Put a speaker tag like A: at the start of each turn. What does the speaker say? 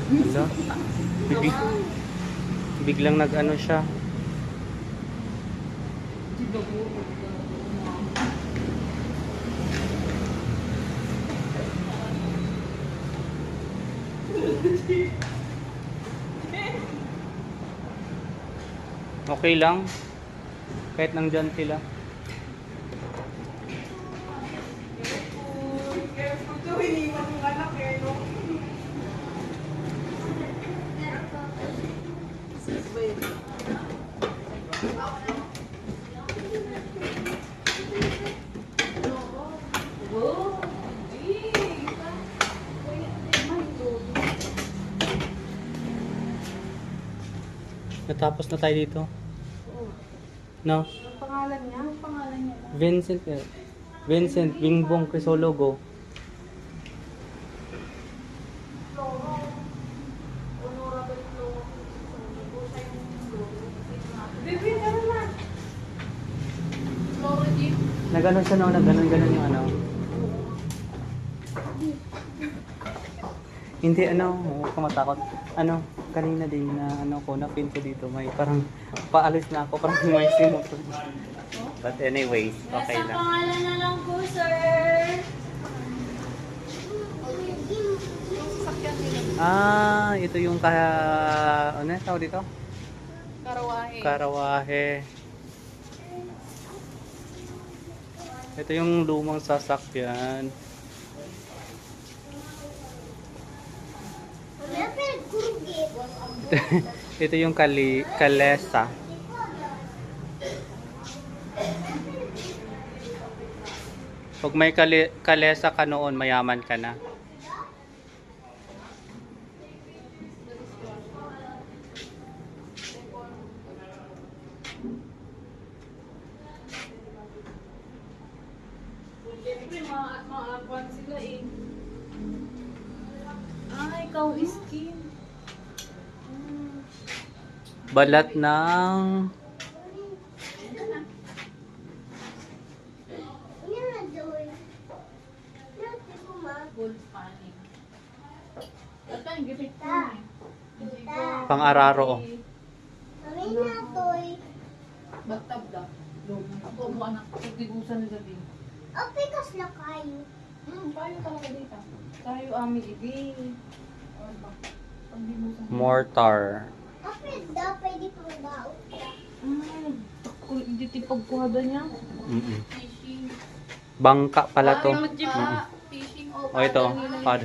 A: Hala. Bigl biglang nag-ano siya. Okay lang. Kahit nandyan sila. Natapos na tayo dito. No?
B: Ang pangalan niya? Ang pangalan niya lang.
A: Vincent. Vincent Bingbong Crisologo.
B: Baby, ano na? Florida.
A: Nagano siya no, nagganon-ganon yung ano. Hindi ano, huwag ka matakot. Ano, kanina din na ano ko, na-feel ko dito. May parang paalis na ako, parang may simot. But anyways, okay
B: Nasa
A: lang.
B: pangalan na lang po, sir. Sasakyan nila.
A: Ah, ito yung ano yung tawag dito?
B: Karawahe.
A: Karawahe. Ito yung lumang sasakyan. Ito yung kalesa. Pag may kalesa ka noon, mayaman ka na.
B: Siyempre, maaakwan sila eh. Ah, ikaw skin.
A: Balat ng
B: Gold panic. Ito yung gipit ko eh. Hindi ko.
A: pang-araro.
B: Bagtab da. Ako mo anak. Pagtigusan nila din. Payo talaga dito. Tayo aming ibi. Pagdibusan.
A: Mortar.
B: Hindi tipagkuhada niya.
A: Mm-mm.
B: Fishing.
A: Bangka pala to.
B: Fishing o
A: O ito,
B: nila.
A: pad.